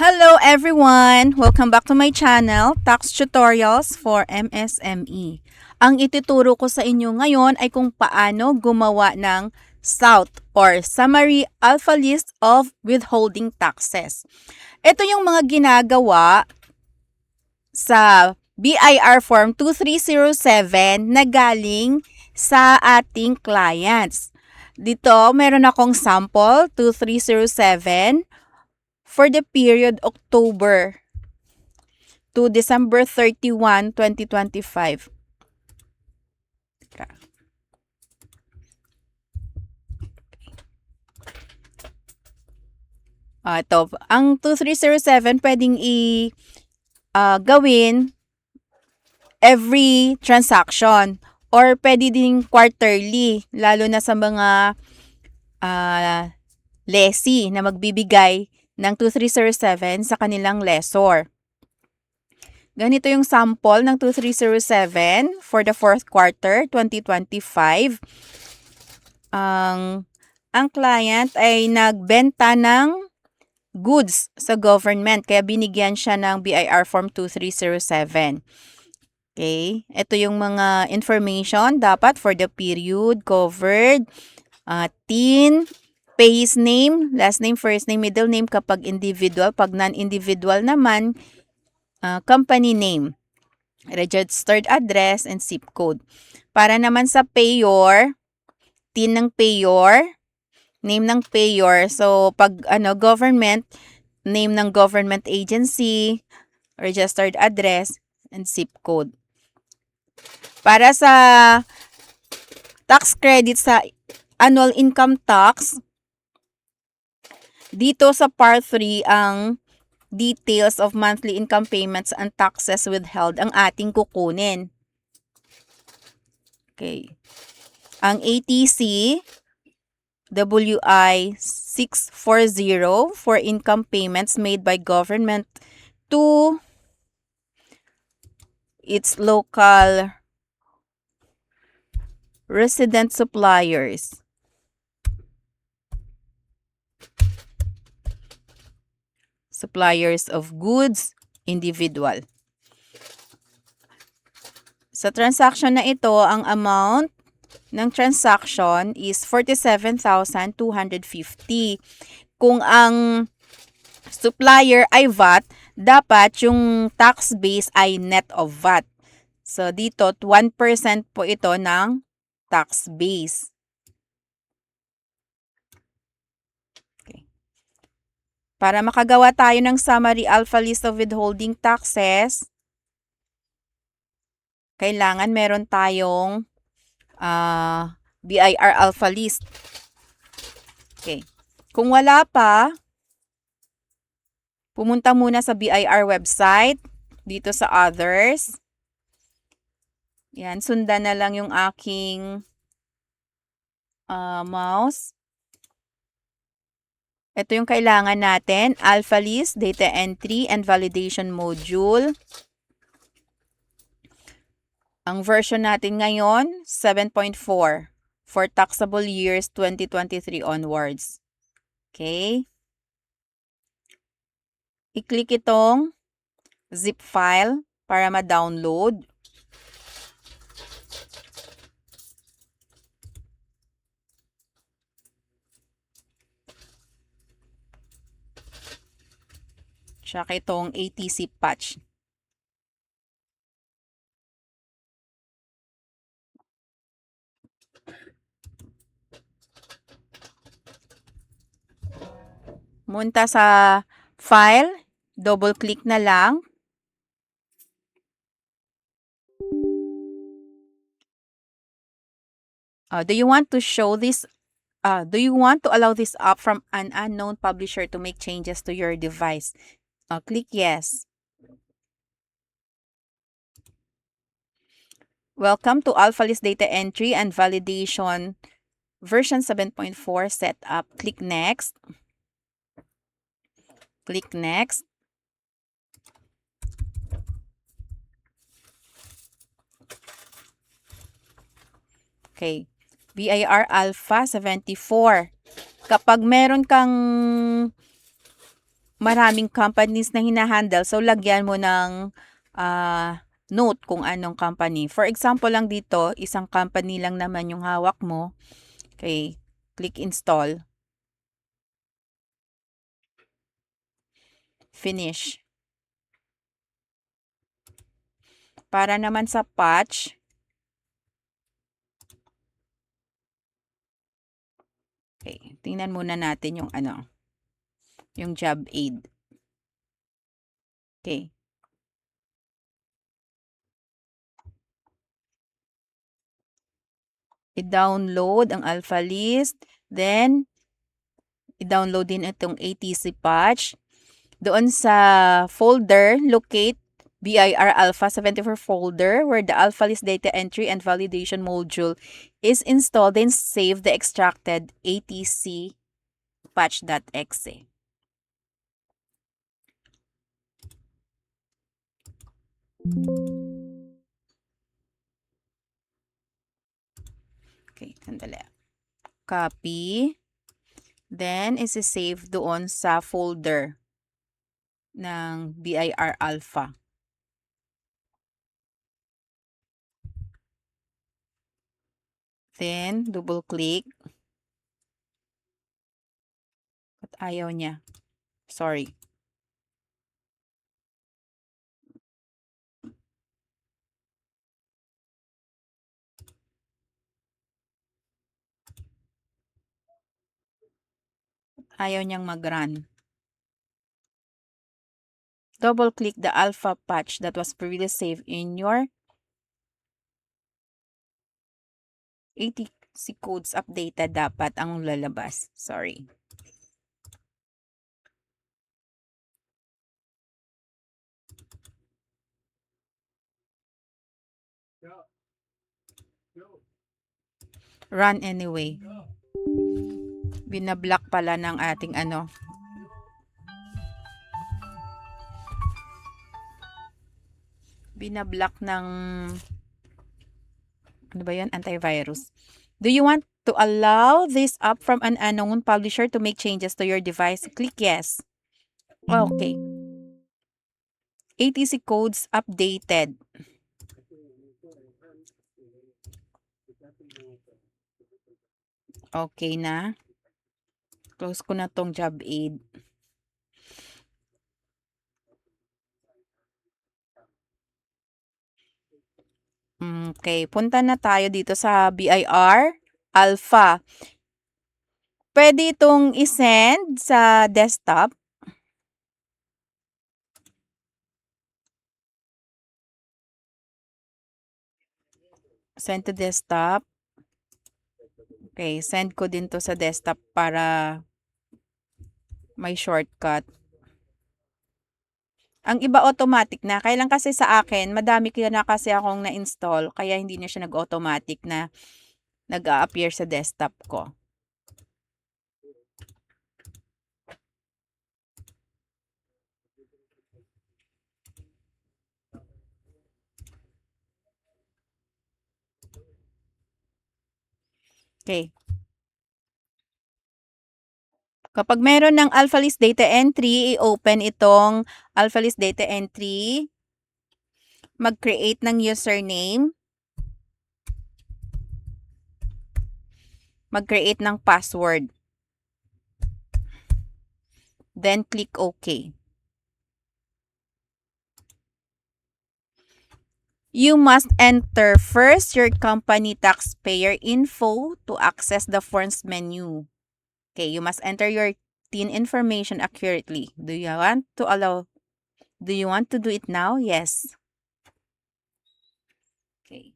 Hello everyone! Welcome back to my channel, Tax Tutorials for MSME. Ang ituturo ko sa inyo ngayon ay kung paano gumawa ng SALT or Summary Alpha List of Withholding Taxes. Ito yung mga ginagawa sa BIR Form 2307 na galing sa ating clients. Dito, meron akong sample 2307 for the period October to December 31, 2025. Ito, ang 2307 pwedeng gawin every transaction or pwede din quarterly, lalo na sa mga lessee na magbibigay ng 2307 sa kanilang lessor. Ganito yung sample ng 2307 for the fourth quarter 2025. Ang client ay nagbenta ng goods sa government kaya binigyan siya ng BIR Form 2307. Okay, ito yung mga information dapat for the period covered. TIN, payee's name, last name, first name, middle name kapag individual. Pag non-individual naman, company name, registered address, and zip code. Para naman sa payor, TIN ng payor, name ng payor. So, pag government, name ng government agency, registered address, and zip code. Para sa tax credit sa annual income tax, dito sa Part 3 ang details of monthly income payments and taxes withheld ang ating kukunin. Okay. Ang ATC WI 640 for income payments made by government to its local resident suppliers. Suppliers of goods, individual. Sa transaction na ito, ang amount ng transaction is 47,250. Kung ang supplier ay VAT, dapat yung tax base ay net of VAT. So, dito, 1% po ito ng tax base. Okay. Para makagawa tayo ng Summary Alpha List of Withholding Taxes, kailangan meron tayong BIR Alpha List. Okay. Kung wala pa, pumunta muna sa BIR website, dito sa Others. Yan, sundan na lang yung aking mouse. Ito yung kailangan natin, Alpha List, Data Entry, and Validation Module. Ang version natin ngayon, 7.4 for taxable years 2023 onwards. Okay? I-click itong zip file para ma-download. Tsaka itong ATC patch. Munta sa file, double click na lang. Do you want to show this? Do you want to allow this app from an unknown publisher to make changes to your device? Click yes. Welcome to Alpha List Data Entry and Validation version 7.4 setup. Click next. Click next. Okay. BIR Alpha 74. Kapag meron kang maraming companies na hinahandle. So, lagyan mo ng note kung anong company. For example lang dito, isang company lang naman yung hawak mo. Okay, click install. Finish. Para naman sa patch, okay, tingnan muna natin yung yung job aid. Okay. I-download ang alpha list, then i-download din itong ATC patch. Doon sa folder, locate BIR Alpha 74 folder where the alpha list data entry and validation module is installed, then save the extracted ATC patch.exe. Okay, sandali. Copy. Then, isi-save doon sa folder ng BIR Alpha. Then, double-click. At ayaw niya. Sorry. Ayaw niyang mag-run. Double-click the alpha patch that was previously saved in your ATC codes updated dapat ang lalabas. Sorry. Run anyway. Binablock pala ng ating binablock ng ba yan? Antivirus. Do you want to allow this app from an unknown publisher to make changes to your device? Click yes. Okay. ATC codes updated. Okay na. Close ko na tong job aid. Okay, punta na tayo dito sa BIR Alpha. Pwede itong isend sa desktop. Send to desktop. Okay, send ko din to sa desktop para may shortcut. Ang iba automatic na. Kailan kasi sa akin, madami na kasi akong na-install, kaya hindi na siya nag-automatic na nag-a-appear sa desktop ko. Okay. Kapag meron ng AlphaList data entry, i-open itong AlphaList data entry. Mag-create ng username. Mag-create ng password. Then, click OK. You must enter first your company taxpayer info to access the forms menu. Okay, you must enter your TIN information accurately. Do you want to do it now? Yes. Okay.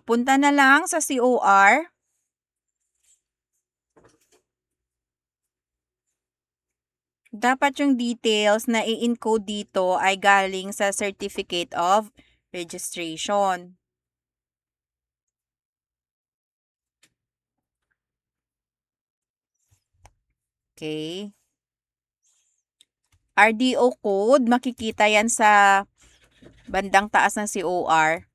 Punta na lang sa COR. Dapat yung details na i-encode dito ay galing sa Certificate of Registration. Okay. RDO code, makikita yan sa Bandang taas ng COR.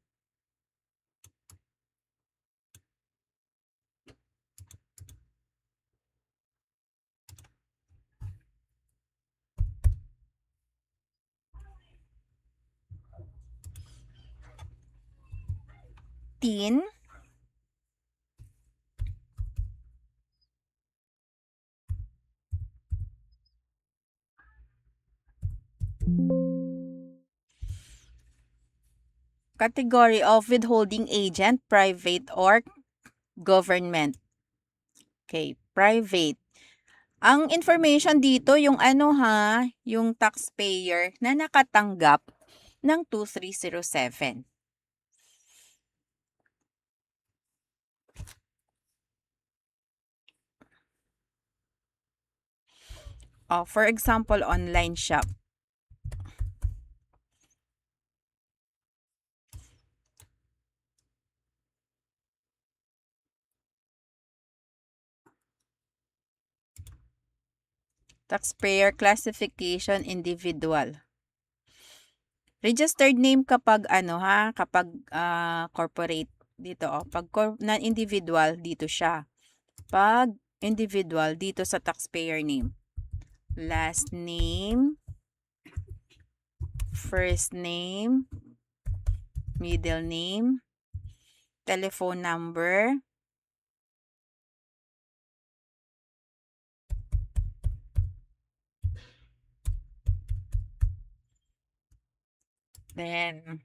Teen. Category of withholding agent, private or government. Okay, private. Ang information dito, yung yung taxpayer na nakatanggap ng 2307. For example, online shop. Taxpayer classification individual. Registered name kapag kapag corporate dito pag non-individual dito siya. Pag individual dito sa taxpayer name. Last name, first name, middle name, telephone number, then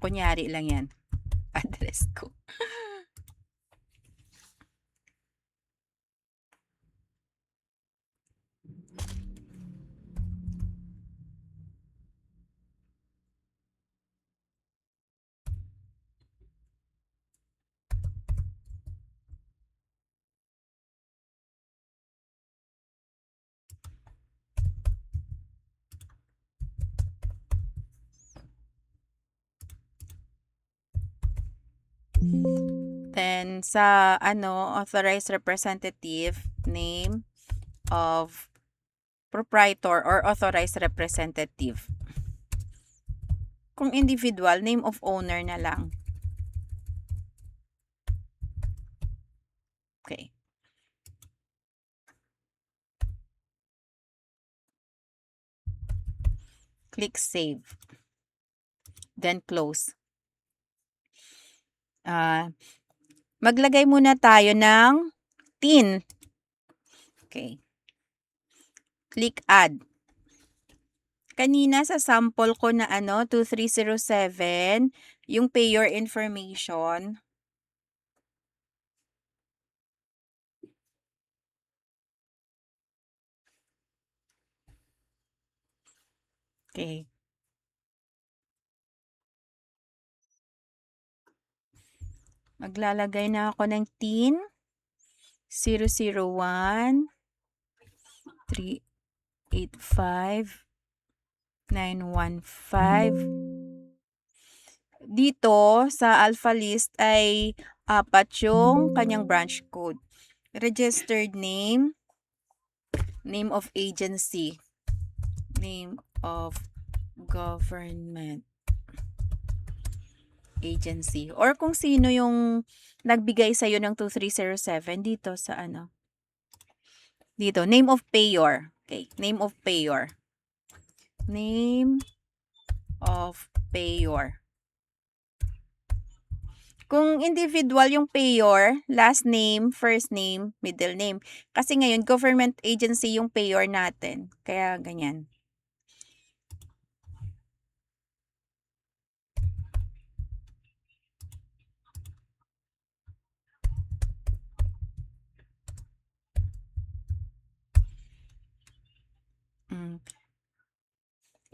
kunyari lang yan, address ko. Then sa authorized representative, name of proprietor or authorized representative. Kung individual, name of owner na lang. Okay. Click save. Then close. Maglagay muna tayo ng TIN. Okay. Click add. Kanina sa sample ko na 2307, yung payer information. Okay. Maglalagay na ako ng TIN 001 385 915. Dito sa alpha list ay 4 yung kanyang branch code. Registered name, name of agency, name of government agency, or kung sino yung nagbigay sa'yo ng 2307 dito sa dito, name of payer. Okay, name of payer. Name of payer. Kung individual yung payer, last name, first name, middle name. Kasi ngayon, government agency yung payer natin. Kaya ganyan.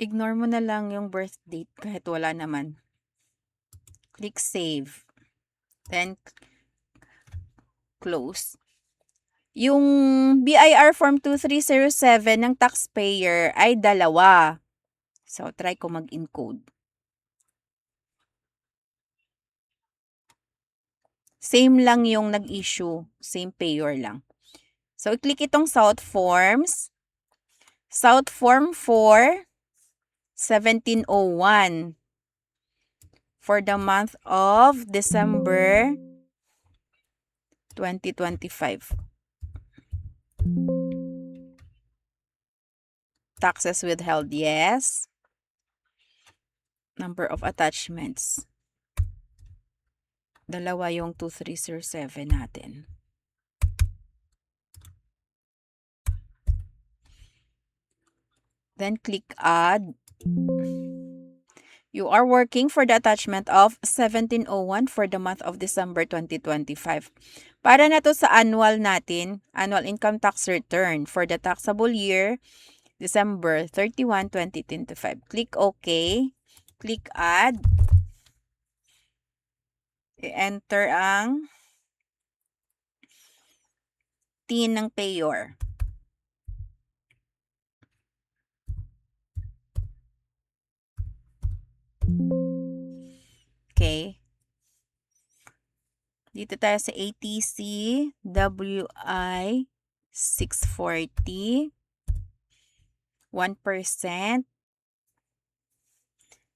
Ignore mo na lang yung birth date kahit wala naman. Click save. Then, close. Yung BIR Form 2307 ng taxpayer ay 2. So, try ko mag-encode. Same lang yung nag-issue. Same payer lang. So, i-click itong South Forms. South Form for 1701 for the month of December 2025. Taxes withheld, yes. Number of attachments. 2 yung 2307 natin. Then click add. You are working for the attachment of 1701 for the month of December 2025. Para na to sa annual natin, annual income tax return for the taxable year, December 31, 2025. Click OK. Click add. I-enter ang TIN ng payor. Okay. Dito tayo sa ATC WI 640. 1%.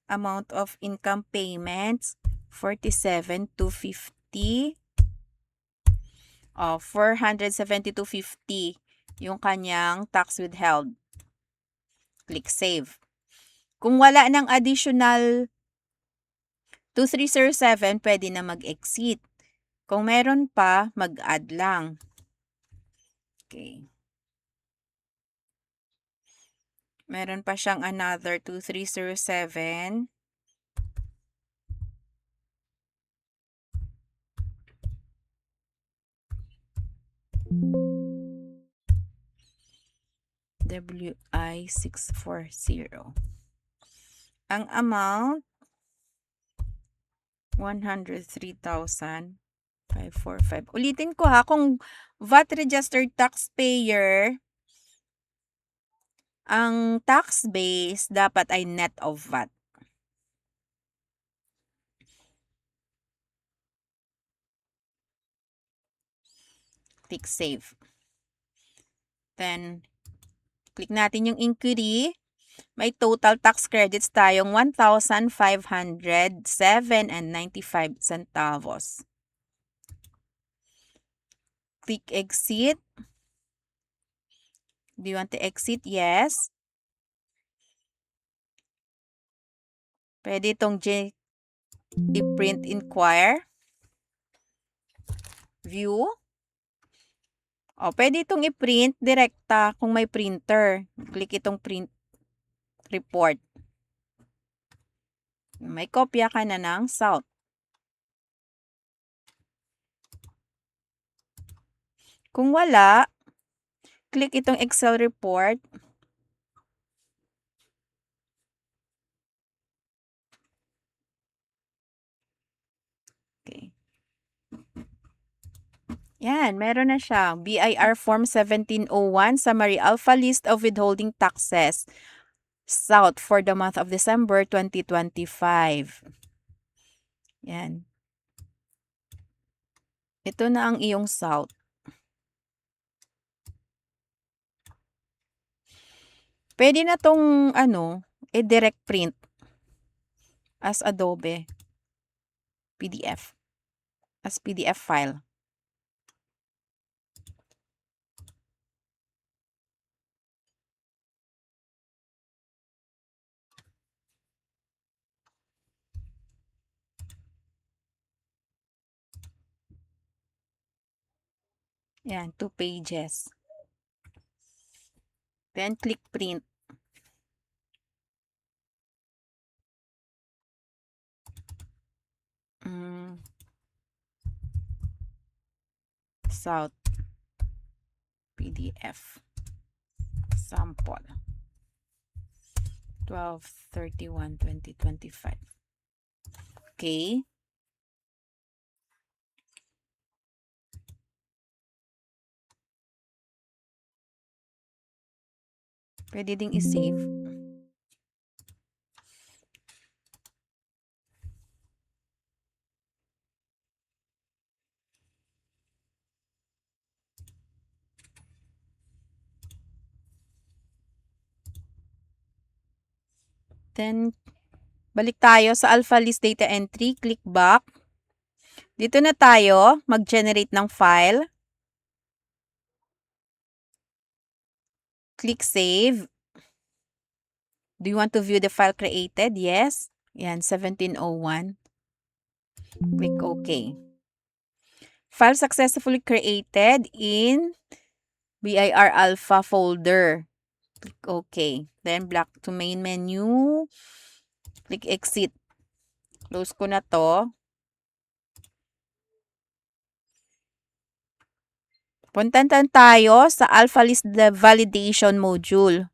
Amount of income payments 47,250. 472.50 yung kanyang tax withheld. Click save. Kung wala ng additional 2307, pwede na mag-exit. Kung meron pa, mag-add lang. Okay. Meron pa siyang another 2307. WI 640. Ang amount 103,545. Ulitin ko ha, kung VAT registered taxpayer, ang tax base dapat ay net of VAT. Click save. Then, click natin yung inquiry. May total tax credits tayong 1,507.95 centavos. Click exit. Do you want to exit? Yes. Pwede itong i-print inquire. View. O, pwede itong i-print direkta kung may printer. Click itong print report. May kopya ka na ng South. Kung wala, click itong Excel report. Okay. Yan, meron na siya. BIR Form 1701, Summary Alpha List of Withholding Taxes, South for the month of December 2025. Yan. Ito na ang iyong South. Pwede na tong direct print as Adobe PDF, as PDF file. Yan, 2 pages. Then click print. South PDF sample 12/31/2025. Okay. Pwede ding i-save. Then, balik tayo sa Alpha List Data Entry. Click back. Dito na tayo mag-generate ng file. Click Save. Do you want to view the file created? Yes. Yan, 1701. Click OK. File successfully created in BIR Alpha folder. Click OK. Then, back to main menu. Click Exit. Close ko na to. Puntan tayo sa Alpha List Validation module.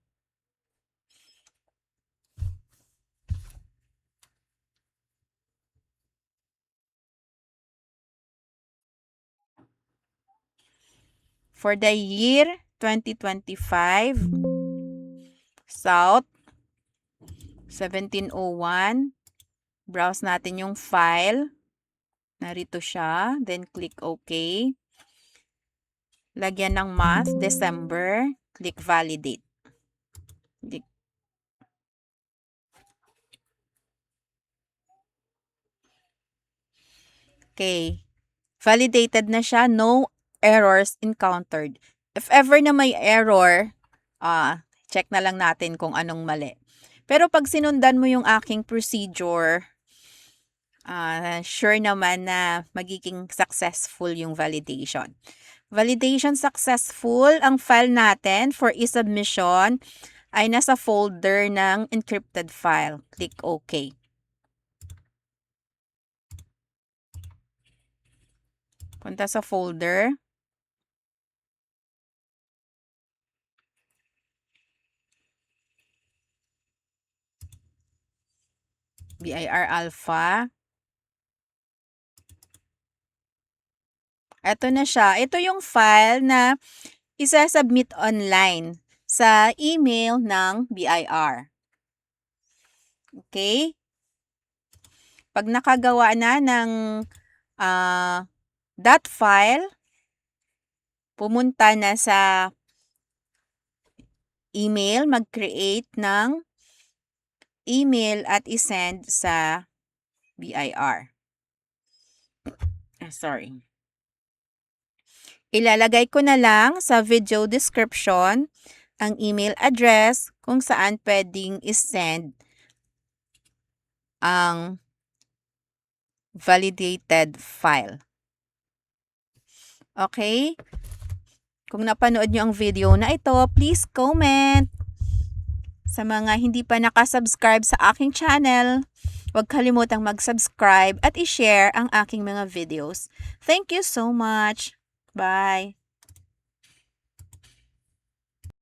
For the year 2025, South, 1701. Browse natin yung file. Narito siya. Then, click OK. Lagyan ng month, December. Click Validate. Okay. Validated na siya. No errors encountered. If ever na may error, check na lang natin kung anong mali. Pero pag sinundan mo yung aking procedure, sure naman na magiging successful yung validation. Validation successful, ang file natin for e-submission ay nasa folder ng encrypted file. Click OK. Punta sa folder. BIR Alpha. Ito na siya. Ito yung file na isa-submit online sa email ng BIR. Okay? Pag nakagawa na ng that file, pumunta na sa email, mag-create ng email at isend sa BIR. Sorry. Ilalagay ko na lang sa video description ang email address kung saan pwedeng isend ang validated file. Okay? Kung napanood nyo ang video na ito, please comment. Sa mga hindi pa nakasubscribe sa aking channel, huwag kalimutang mag-subscribe at i-share ang aking mga videos. Thank you so much. Bye.